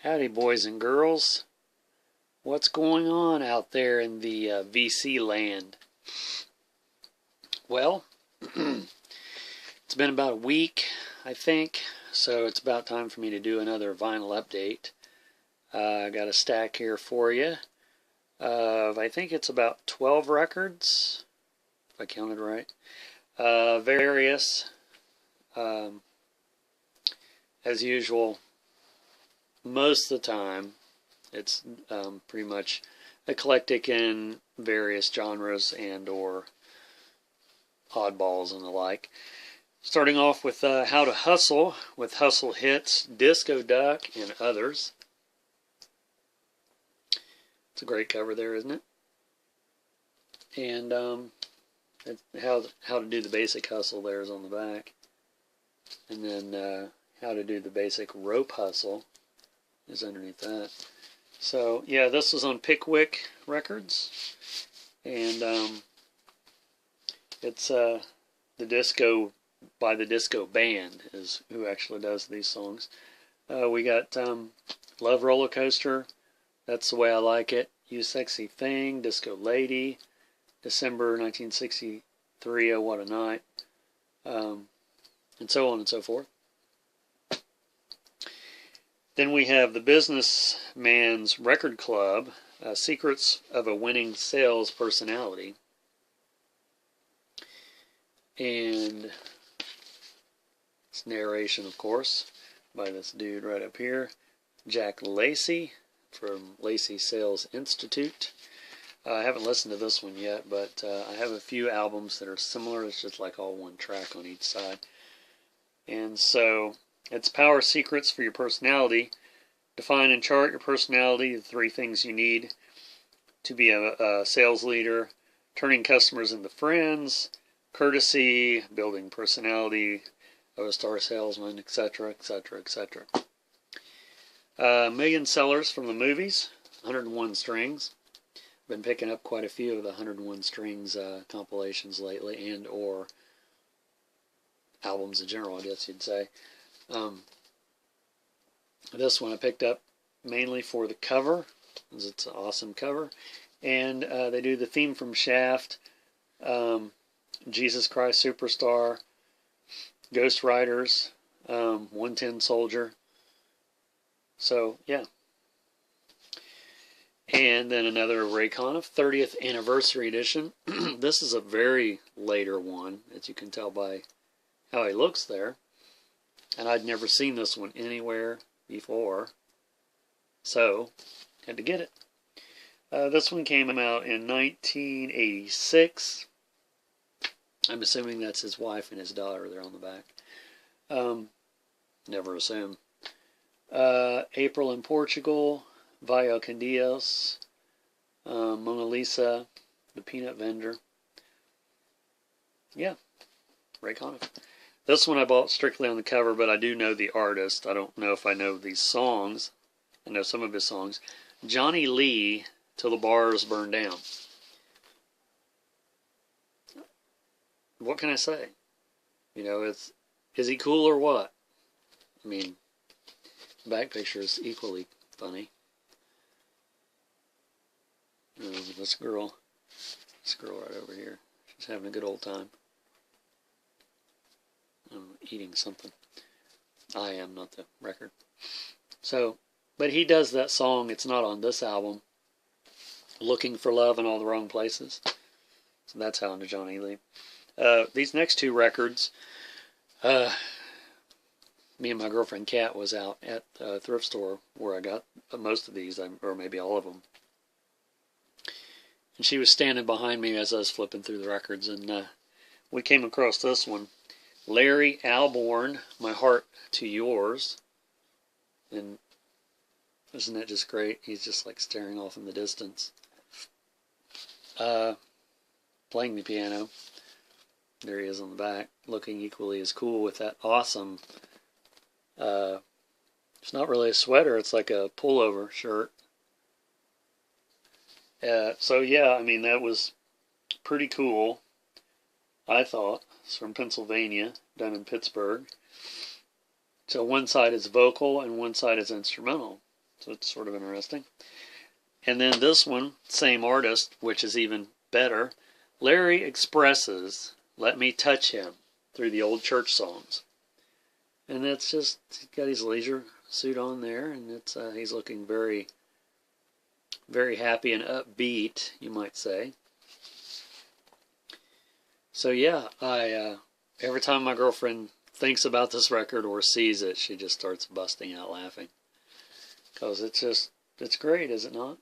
Howdy, boys and girls. What's going on out there in the VC land? Well, it's been about a week, I think, so it's about time for me to do another vinyl update. I got a stack here for you of, I think it's about 12 records, if I counted right. Various, as usual. Most of the time, it's pretty much eclectic in various genres and or oddballs and the like. Starting off with How to Hustle, with Hustle Hits, Disco Duck, and others. It's a great cover there, isn't it? And how to do the basic hustle there is on the back. And then how to do the basic rope hustle is underneath that. So yeah, this was on Pickwick Records, and it's the Disco by the Disco Band is who actually does these songs. We got Love Roller Coaster, That's the Way I Like It, You Sexy Thing, Disco Lady, December 1963, Oh What a Night, and so on and so forth. Then we have the Businessman's Record Club, Secrets of a Winning Sales Personality. And it's narration, of course, by this dude right up here, Jack Lacey from Lacey Sales Institute. I haven't listened to this one yet, but I have a few albums that are similar. It's just like all one track on each side. And so it's Power Secrets for Your Personality. Define and chart your personality, the 3 things you need to be a sales leader: turning customers into friends, courtesy, building personality of a star salesman, etc., etc., etc. Million Sellers from the Movies, 101 Strings. I've been picking up quite a few of the 101 Strings compilations lately, and or albums in general, I guess you'd say. This one I picked up mainly for the cover, because it's an awesome cover. And they do the theme from Shaft, Jesus Christ Superstar, Ghost Riders, 110 Soldier. So, yeah. And then another Ray Conniff 30th Anniversary Edition. This is a very later one, as you can tell by how he looks there. And I'd never seen this one anywhere before, so had to get it. This one came out in 1986. I'm assuming that's his wife and his daughter there on the back. Never assume. April in Portugal, Vaio con Dios, Mona Lisa, The Peanut Vendor. Yeah, Ray Conniff. This one I bought strictly on the cover, but I do know the artist. I don't know if I know these songs. I know some of his songs. Johnny Lee, Till the Bars Burn Down. What can I say? You know, is he cool or what? I mean, the back picture is equally funny. This girl right over here, she's having a good old time. I'm eating something. I am, not the record. So, but he does that song. It's not on this album. Looking for Love in All the Wrong Places. So that's how into Johnny Lee. These next 2 records, me and my girlfriend Kat was out at a thrift store where I got most of these, or maybe all of them. And she was standing behind me as I was flipping through the records, and we came across this one. Larry Albarn, My Heart to Yours. And isn't that just great? He's just like staring off in the distance. Playing the piano. There he is on the back, looking equally as cool with that awesome, it's not really a sweater, it's like a pullover shirt. So yeah, I mean, that was pretty cool, I thought. It's from Pennsylvania, done in Pittsburgh. So one side is vocal and one side is instrumental. So it's sort of interesting. And then this one, same artist, which is even better. Larry expresses, "Let me touch him," through the old church songs. And that's just, he's got his leisure suit on there, and it's he's looking very, very happy and upbeat, you might say. So yeah, every time my girlfriend thinks about this record or sees it, she just starts busting out laughing. Because it's great, is it not?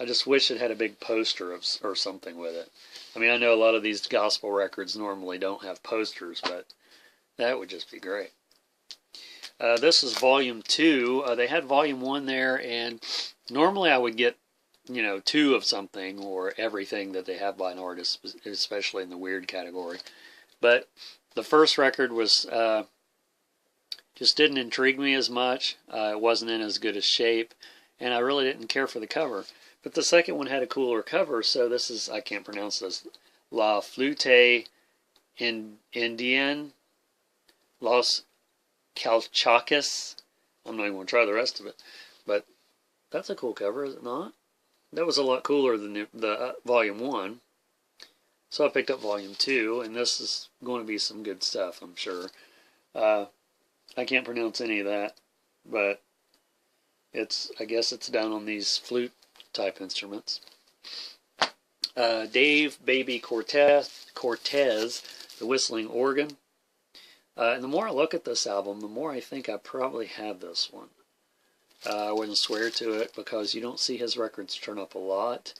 I just wish it had a big poster or something with it. I mean, I know a lot of these gospel records normally don't have posters, but that would just be great. This is volume 2. They had volume 1 there, and normally I would get, 2 of something or everything that they have by an artist, especially in the weird category. But the first record was just didn't intrigue me as much. It wasn't in as good a shape, and I really didn't care for the cover. But the second one had a cooler cover, so this is, I can't pronounce this, La Flute Indienne Los Calchaquis. I'm not even going to try the rest of it. But that's a cool cover, is it not? That was a lot cooler than the volume 1. So I picked up volume 2, and this is going to be some good stuff, I'm sure. I can't pronounce any of that, but I guess it's down on these flute type instruments. Dave Baby Cortez, the whistling organ. And the more I look at this album, the more I think I probably have this one. I wouldn't swear to it because you don't see his records turn up a lot.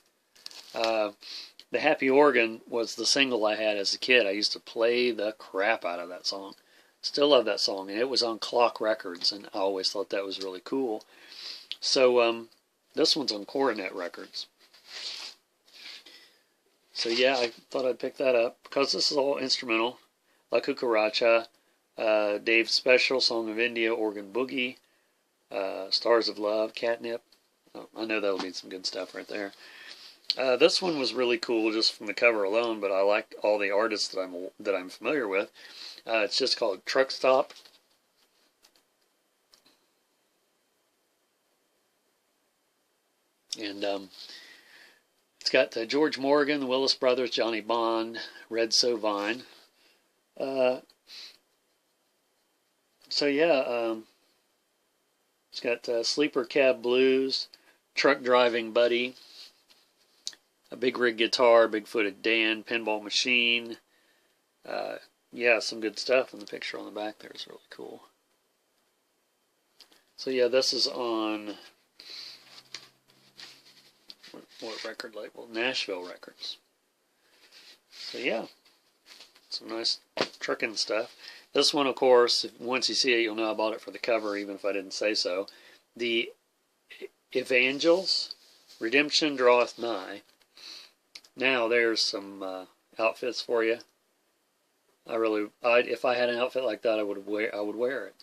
The Happy Organ was the single I had as a kid. I used to play the crap out of that song. Still love that song, and it was on Clock Records, and I always thought that was really cool. So, this one's on Coronet Records. So yeah, I thought I'd pick that up, because this is all instrumental. La Cucaracha, Dave's Special, Song of India, Organ Boogie, Stars of Love, Catnip. Oh, I know that'll be some good stuff right there. This one was really cool just from the cover alone, but I liked all the artists that I'm familiar with. It's just called Truck Stop. And it's got George Morgan, the Willis Brothers, Johnny Bond, Red Sovine. So yeah, it's got Sleeper Cab Blues, Truck Driving Buddy, a Big Rig Guitar, Big Footed Dan, Pinball Machine. Yeah, some good stuff, and the picture on the back there is really cool. So yeah, this is on what record label? Nashville Records. So yeah, some nice trucking stuff. This one, of course, once you see it, you'll know I bought it for the cover, even if I didn't say so. The Evangels, Redemption Draweth Nigh. Now there's some outfits for you. If I had an outfit like that, I would wear it.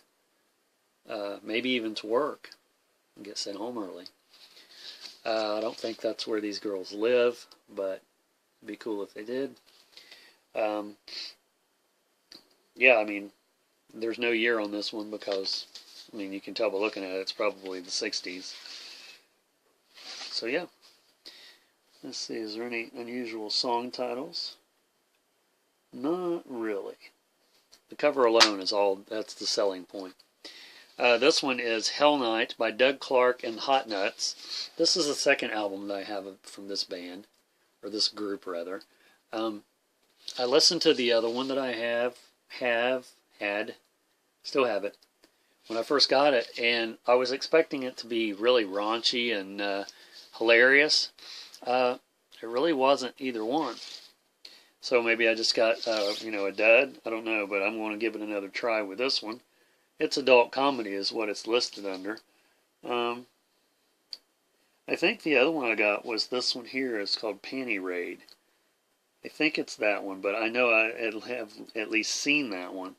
Maybe even to work and get sent home early. I don't think that's where these girls live, but it'd be cool if they did. Yeah, I mean, there's no year on this one because, I mean, you can tell by looking at it, it's probably the 60s. So yeah. Let's see, is there any unusual song titles? Not really. The cover alone is that's the selling point. This one is Hell Night by Doug Clark and Hot Nuts. This is the second album that I have from this band, or this group rather. I listened to the other one that I still have it, when I first got it, and I was expecting it to be really raunchy and hilarious. It really wasn't either one. So maybe I just got, a dud. I don't know, but I'm going to give it another try with this one. It's adult comedy is what it's listed under. I think the other one I got was this one here. It's called Panty Raid. I think it's that one, but I know I have at least seen that one.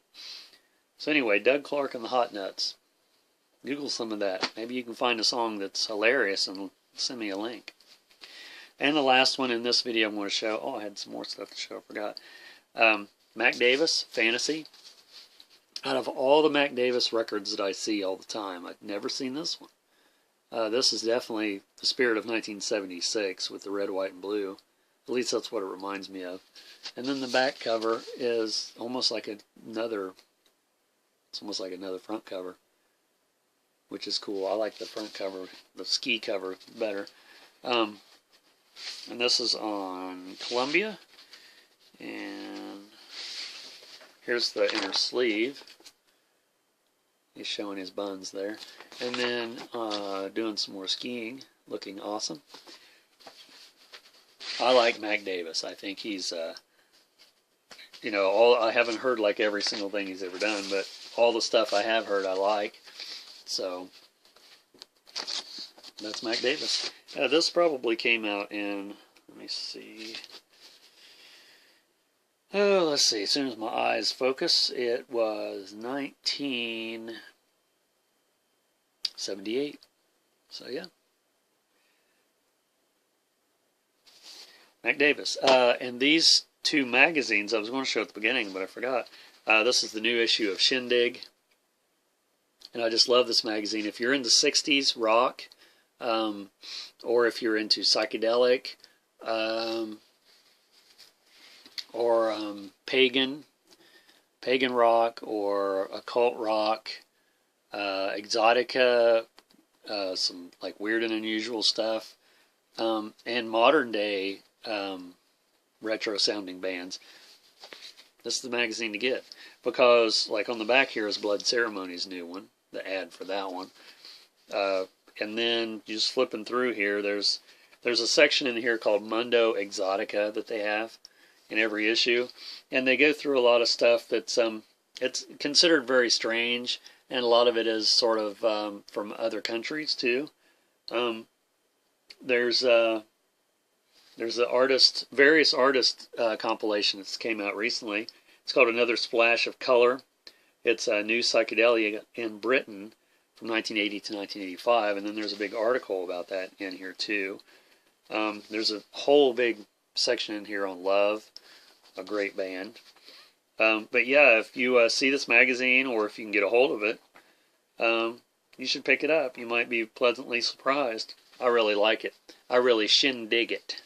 So anyway, Doug Clark and the Hot Nuts. Google some of that. Maybe you can find a song that's hilarious and send me a link. And the last one in this video I'm going to show. Oh, I had some more stuff to show. I forgot. Mac Davis, Fantasy. Out of all the Mac Davis records that I see all the time, I've never seen this one. This is definitely the spirit of 1976 with the red, white, and blue. At least that's what it reminds me of. And then the back cover is almost like another, it's almost like another front cover, which is cool. I like the front cover, the ski cover, better. And this is on Columbia. And here's the inner sleeve. He's showing his buns there. And then doing some more skiing, looking awesome. I like Mac Davis. I think he's, you know, I haven't heard like every single thing he's ever done, but all the stuff I have heard I like. So that's Mac Davis. This probably came out in, let me see. Oh, let's see. As soon as my eyes focus, it was 1978. So yeah. Mac Davis. And these two magazines, I was going to show at the beginning, but I forgot. This is the new issue of Shindig. And I just love this magazine. If you're into 60s rock, or if you're into psychedelic, or pagan rock, or occult rock, exotica, some like weird and unusual stuff, and modern day retro sounding bands, this is the magazine to get. Because like on the back here is Blood Ceremony's new one, the ad for that one, and then just flipping through here, there's a section in here called Mundo Exotica that they have in every issue, and they go through a lot of stuff that's it's considered very strange, and a lot of it is sort of from other countries too. There's the various artist compilation that came out recently. It's called Another Splash of Color. It's a new psychedelia in Britain from 1980 to 1985, and then there's a big article about that in here too. There's a whole big section in here on Love, a great band. But yeah, if you see this magazine, or if you can get a hold of it, you should pick it up. You might be pleasantly surprised. I really like it. I really shindig it.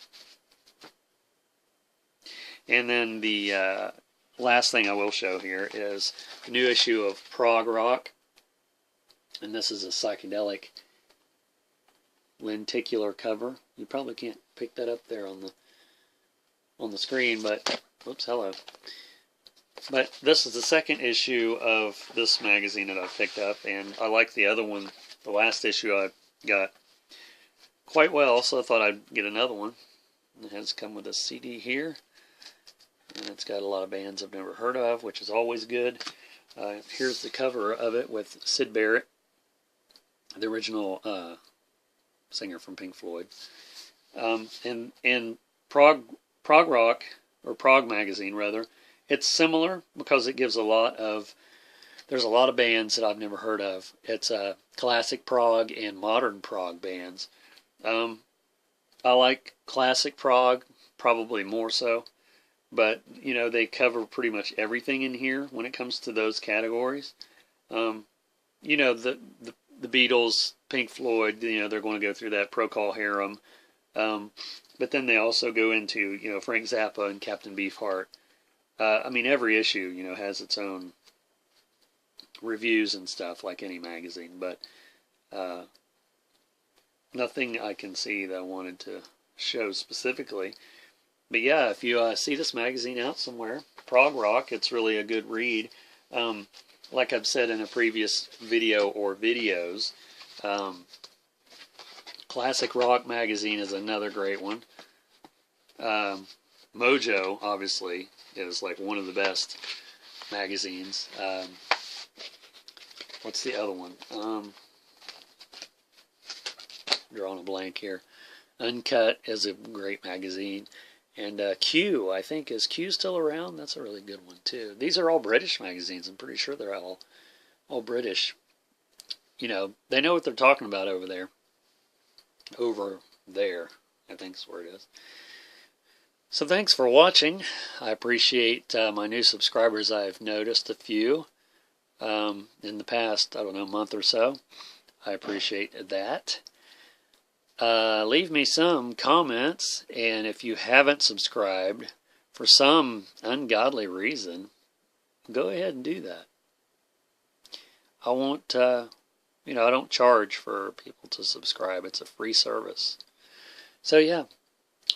And then the last thing I will show here is a new issue of Prog Rock. And this is a psychedelic lenticular cover. You probably can't pick that up there on the screen, but oops, hello. But this is the second issue of this magazine that I picked up, and I like the other one, the last issue I got quite well, so I thought I'd get another one. It has come with a CD here, and it's got a lot of bands I've never heard of, which is always good. Here's the cover of it with Syd Barrett, the original singer from Pink Floyd. And Prog Rock, or Prog Magazine rather, it's similar because it gives there's a lot of bands that I've never heard of. It's classic prog and modern prog bands. I like classic prog probably more so, but you know, they cover pretty much everything in here when it comes to those categories. You know, the Beatles, Pink Floyd, you know, they're going to go through that Procol Harum, but then they also go into, you know, Frank Zappa and Captain Beefheart. I mean, every issue, you know, has its own reviews and stuff, like any magazine, but nothing I can see that I wanted to show specifically. But yeah, if you see this magazine out somewhere, Prog Rock, it's really a good read. Like I've said in a previous video or videos, Classic Rock Magazine is another great one. Mojo, obviously, is like one of the best magazines. What's the other one? Drawing a blank here. Uncut is a great magazine. And Q, I think, is Q still around? That's a really good one too. These are all British magazines. I'm pretty sure they're all British. You know, they know what they're talking about over there. Over there, I think is where it is. So thanks for watching. I appreciate my new subscribers. I've noticed a few in the past, I don't know, month or so. I appreciate that. leave me some comments, and if you haven't subscribed for some ungodly reason, go ahead and do that. I won't, I don't charge for people to subscribe. It's a free service. So yeah,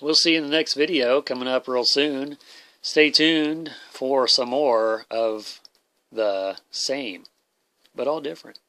we'll see you in the next video coming up real soon. Stay tuned for some more of the same, but all different.